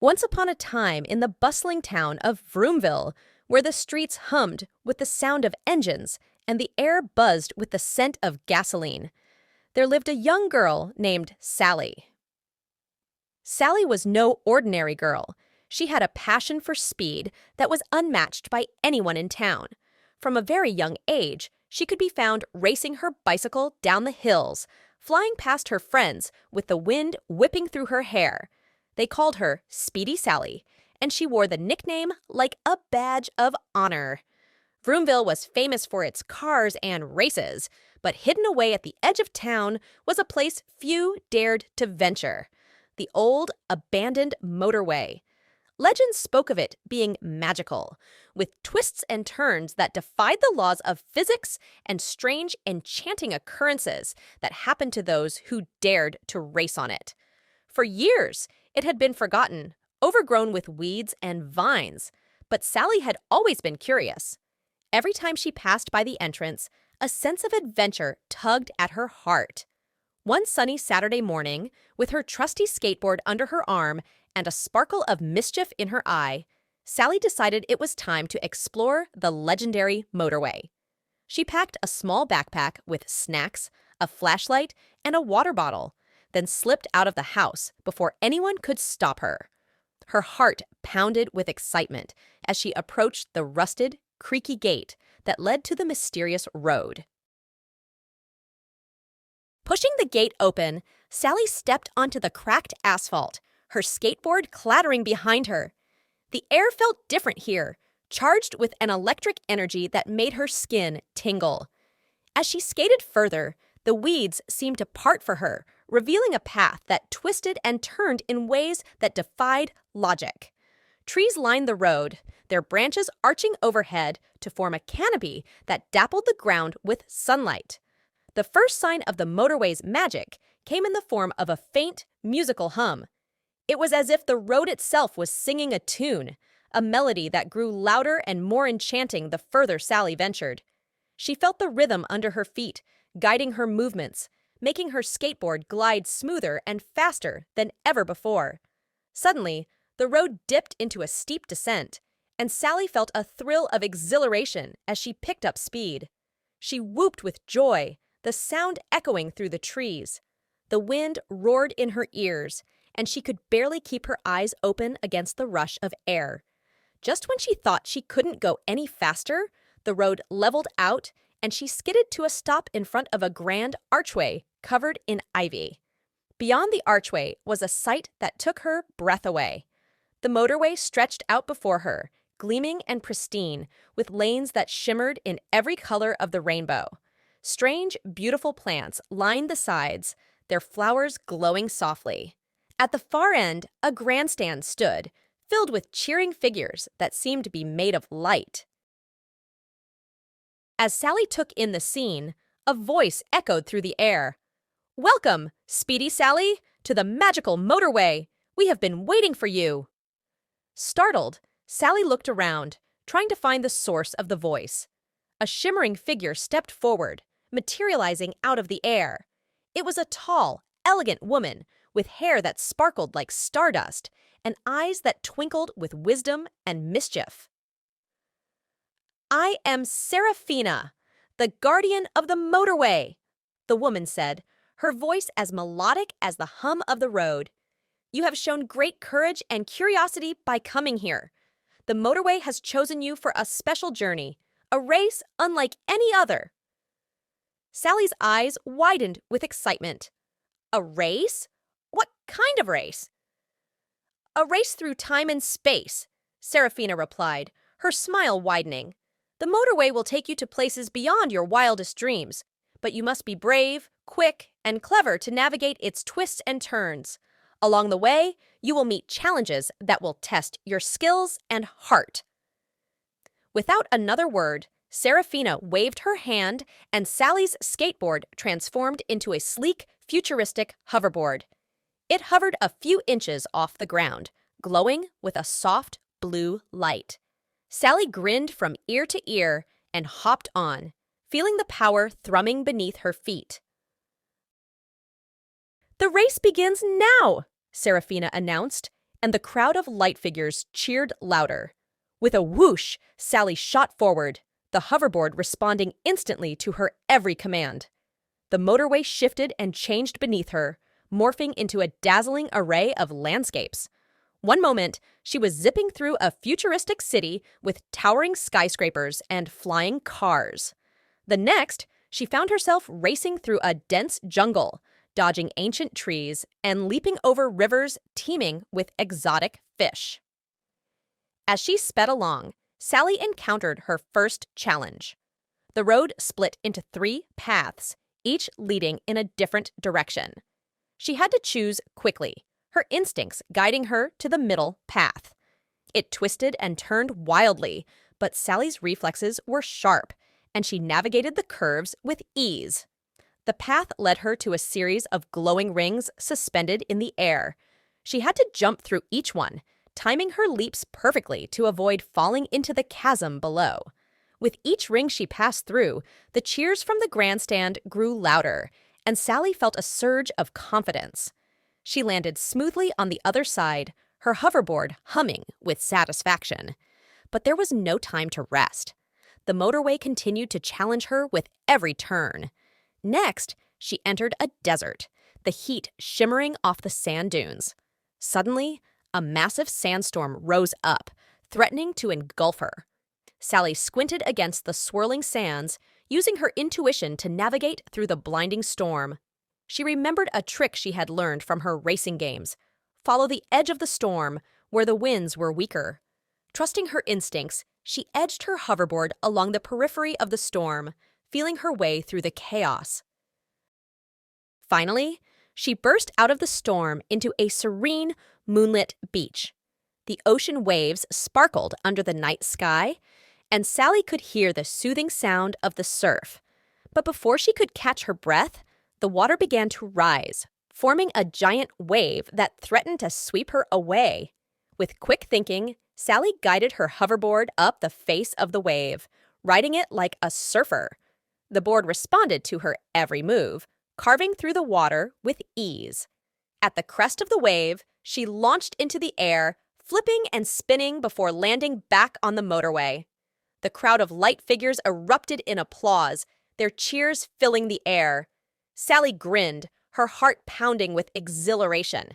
Once upon a time in the bustling town of Vroomville, where the streets hummed with the sound of engines and the air buzzed with the scent of gasoline, there lived a young girl named Sally. Sally was no ordinary girl. She had a passion for speed that was unmatched by anyone in town. From a very young age, she could be found racing her bicycle down the hills, flying past her friends with the wind whipping through her hair. They called her Speedy Sally, and she wore the nickname like a badge of honor. Vroomville was famous for its cars and races, but hidden away at the edge of town was a place few dared to venture: the old, abandoned motorway. Legends spoke of it being magical, with twists and turns that defied the laws of physics and strange, enchanting occurrences that happened to those who dared to race on it. For years, it had been forgotten, overgrown with weeds and vines, but Sally had always been curious. Every time she passed by the entrance, a sense of adventure tugged at her heart. One sunny Saturday morning, with her trusty skateboard under her arm and a sparkle of mischief in her eye, Sally decided it was time to explore the legendary motorway. She packed a small backpack with snacks, a flashlight, and a water bottle, then slipped out of the house before anyone could stop her. Her heart pounded with excitement as she approached the rusted, creaky gate that led to the mysterious road. Pushing the gate open, Sally stepped onto the cracked asphalt, her skateboard clattering behind her. The air felt different here, charged with an electric energy that made her skin tingle. As she skated further, the weeds seemed to part for her, revealing a path that twisted and turned in ways that defied logic. Trees lined the road, their branches arching overhead to form a canopy that dappled the ground with sunlight. The first sign of the motorway's magic came in the form of a faint, musical hum. It was as if the road itself was singing a tune, a melody that grew louder and more enchanting the further Sally ventured. She felt the rhythm under her feet, guiding her movements, making her skateboard glide smoother and faster than ever before. Suddenly, the road dipped into a steep descent, and Sally felt a thrill of exhilaration as she picked up speed. She whooped with joy, the sound echoing through the trees. The wind roared in her ears, and she could barely keep her eyes open against the rush of air. Just when she thought she couldn't go any faster, the road leveled out, and she skidded to a stop in front of a grand archway covered in ivy. Beyond the archway was a sight that took her breath away. The motorway stretched out before her, gleaming and pristine, with lanes that shimmered in every color of the rainbow. Strange, beautiful plants lined the sides, their flowers glowing softly. At the far end, a grandstand stood, filled with cheering figures that seemed to be made of light. As Sally took in the scene, a voice echoed through the air. "Welcome, Speedy Sally, to the Magical Motorway! We have been waiting for you!" Startled, Sally looked around, trying to find the source of the voice. A shimmering figure stepped forward, materializing out of the air. It was a tall, elegant woman with hair that sparkled like stardust and eyes that twinkled with wisdom and mischief. "I am Serafina, the guardian of the motorway," the woman said, her voice as melodic as the hum of the road. "You have shown great courage and curiosity by coming here. The motorway has chosen you for a special journey, a race unlike any other." Sally's eyes widened with excitement. "A race? What kind of race?" "A race through time and space," Serafina replied, her smile widening. "The motorway will take you to places beyond your wildest dreams, but you must be brave, quick, and clever to navigate its twists and turns. Along the way, you will meet challenges that will test your skills and heart." Without another word, Serafina waved her hand, and Sally's skateboard transformed into a sleek, futuristic hoverboard. It hovered a few inches off the ground, glowing with a soft blue light. Sally grinned from ear to ear and hopped on, feeling the power thrumming beneath her feet. "The race begins now," Serafina announced, and the crowd of light figures cheered louder. With a whoosh, Sally shot forward, the hoverboard responding instantly to her every command. The motorway shifted and changed beneath her, morphing into a dazzling array of landscapes. One moment, she was zipping through a futuristic city with towering skyscrapers and flying cars. The next, she found herself racing through a dense jungle, dodging ancient trees and leaping over rivers teeming with exotic fish. As she sped along, Sally encountered her first challenge. The road split into 3 paths, each leading in a different direction. She had to choose quickly, her instincts guiding her to the middle path. It twisted and turned wildly, but Sally's reflexes were sharp, and she navigated the curves with ease. The path led her to a series of glowing rings suspended in the air. She had to jump through each one, timing her leaps perfectly to avoid falling into the chasm below. With each ring she passed through, the cheers from the grandstand grew louder, and Sally felt a surge of confidence. She landed smoothly on the other side, her hoverboard humming with satisfaction. But there was no time to rest. The motorway continued to challenge her with every turn. Next, she entered a desert, the heat shimmering off the sand dunes. Suddenly, a massive sandstorm rose up, threatening to engulf her. Sally squinted against the swirling sands, using her intuition to navigate through the blinding storm. She remembered a trick she had learned from her racing games: follow the edge of the storm, where the winds were weaker. Trusting her instincts, she edged her hoverboard along the periphery of the storm, feeling her way through the chaos. Finally, she burst out of the storm into a serene, moonlit beach. The ocean waves sparkled under the night sky, and Sally could hear the soothing sound of the surf. But before she could catch her breath, the water began to rise, forming a giant wave that threatened to sweep her away. With quick thinking, Sally guided her hoverboard up the face of the wave, riding it like a surfer. The board responded to her every move, carving through the water with ease. At the crest of the wave, she launched into the air, flipping and spinning before landing back on the motorway. The crowd of light figures erupted in applause, their cheers filling the air. Sally grinned, her heart pounding with exhilaration.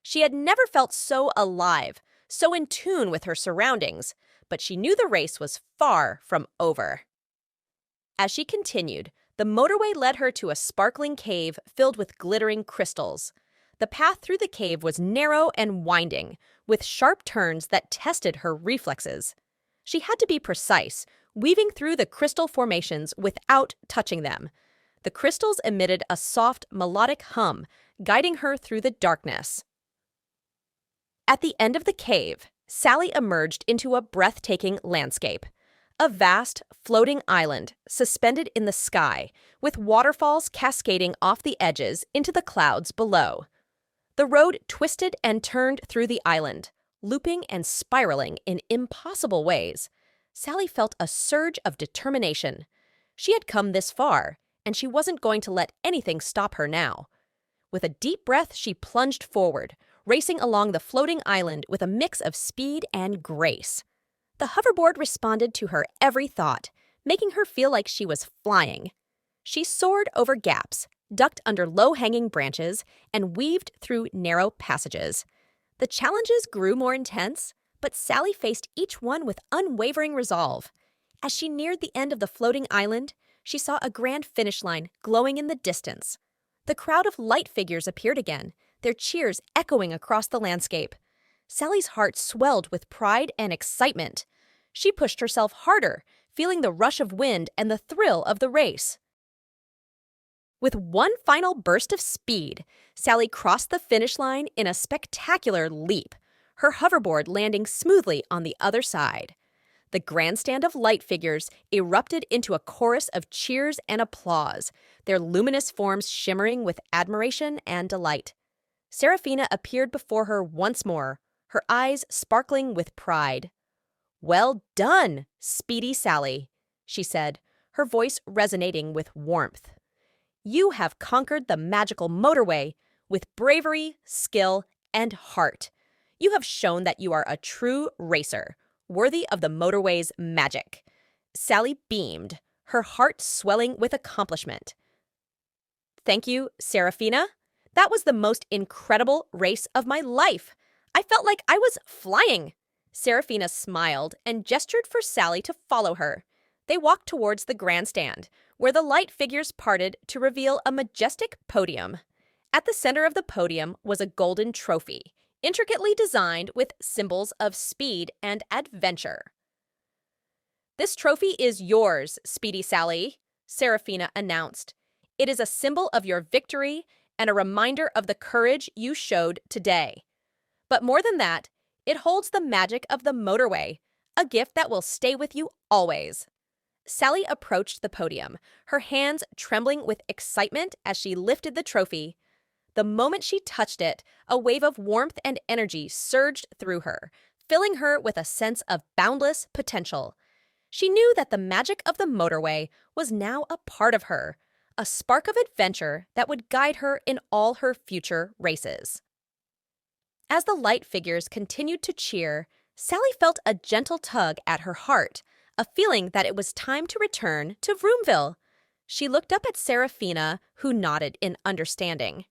She had never felt so alive, so in tune with her surroundings, but she knew the race was far from over. As she continued, the motorway led her to a sparkling cave filled with glittering crystals. The path through the cave was narrow and winding, with sharp turns that tested her reflexes. She had to be precise, weaving through the crystal formations without touching them. The crystals emitted a soft, melodic hum, guiding her through the darkness. At the end of the cave, Sally emerged into a breathtaking landscape. A vast, floating island suspended in the sky, with waterfalls cascading off the edges into the clouds below. The road twisted and turned through the island, looping and spiraling in impossible ways. Sally felt a surge of determination. She had come this far, and she wasn't going to let anything stop her now. With a deep breath, she plunged forward, racing along the floating island with a mix of speed and grace. The hoverboard responded to her every thought, making her feel like she was flying. She soared over gaps, ducked under low-hanging branches, and weaved through narrow passages. The challenges grew more intense, but Sally faced each one with unwavering resolve. As she neared the end of the floating island, she saw a grand finish line glowing in the distance. The crowd of light figures appeared again, their cheers echoing across the landscape. Sally's heart swelled with pride and excitement. She pushed herself harder, feeling the rush of wind and the thrill of the race. With one final burst of speed, Sally crossed the finish line in a spectacular leap, her hoverboard landing smoothly on the other side. The grandstand of light figures erupted into a chorus of cheers and applause, their luminous forms shimmering with admiration and delight. Serafina appeared before her once more, her eyes sparkling with pride. "Well done, Speedy Sally," she said, her voice resonating with warmth. "You have conquered the Magical Motorway with bravery, skill, and heart. You have shown that you are a true racer, worthy of the motorway's magic." Sally beamed, her heart swelling with accomplishment. "Thank you, Serafina. That was the most incredible race of my life. I felt like I was flying." Serafina smiled and gestured for Sally to follow her. They walked towards the grandstand, where the light figures parted to reveal a majestic podium. At the center of the podium was a golden trophy, intricately designed with symbols of speed and adventure. "This trophy is yours, Speedy Sally," Serafina announced. "It is a symbol of your victory and a reminder of the courage you showed today. But more than that, it holds the magic of the motorway, a gift that will stay with you always." Sally approached the podium, her hands trembling with excitement as she lifted the trophy. The moment she touched it, a wave of warmth and energy surged through her, filling her with a sense of boundless potential. She knew that the magic of the motorway was now a part of her, a spark of adventure that would guide her in all her future races. As the light figures continued to cheer, Sally felt a gentle tug at her heart, a feeling that it was time to return to Vroomville. She looked up at Serafina, who nodded in understanding.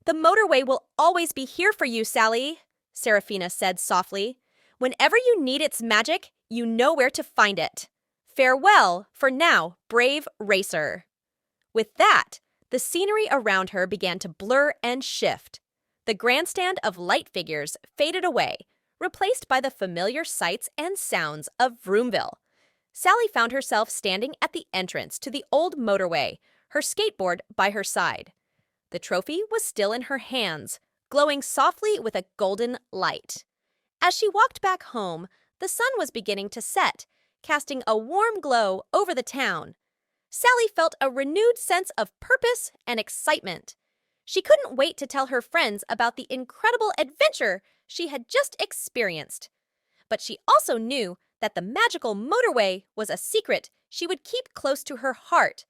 "The motorway will always be here for you, Sally," Serafina said softly. "Whenever you need its magic, you know where to find it. Farewell, for now, brave racer." With that, the scenery around her began to blur and shift. The grandstand of light figures faded away, replaced by the familiar sights and sounds of Vroomville. Sally found herself standing at the entrance to the old motorway, her skateboard by her side. The trophy was still in her hands, glowing softly with a golden light. As she walked back home, the sun was beginning to set, casting a warm glow over the town. Sally felt a renewed sense of purpose and excitement. She couldn't wait to tell her friends about the incredible adventure she had just experienced. But she also knew that the magical motorway was a secret she would keep close to her heart,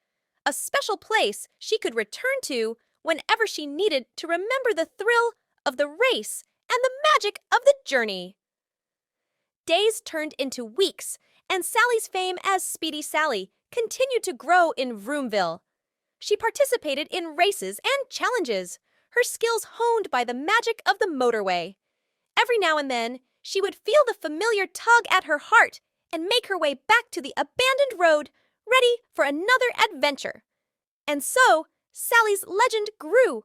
a special place she could return to whenever she needed to remember the thrill of the race and the magic of the journey. Days turned into weeks, and Sally's fame as Speedy Sally continued to grow in Vroomville. She participated in races and challenges, her skills honed by the magic of the motorway. Every now and then, she would feel the familiar tug at her heart and make her way back to the abandoned road, ready for another adventure. And so, Sally's legend grew.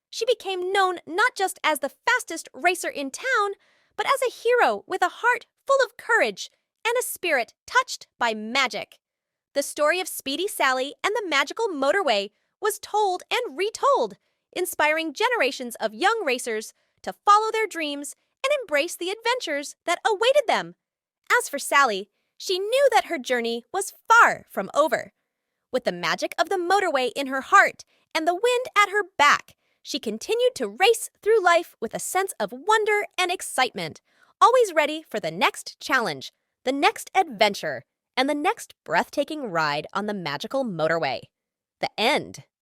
She became known not just as the fastest racer in town, but as a hero with a heart full of courage and a spirit touched by magic. The story of Speedy Sally and the Magical Motorway was told and retold, inspiring generations of young racers to follow their dreams and embrace the adventures that awaited them. As for Sally, she knew that her journey was far from over. With the magic of the motorway in her heart and the wind at her back, she continued to race through life with a sense of wonder and excitement, always ready for the next challenge, the next adventure, and the next breathtaking ride on the Magical Motorway. The end.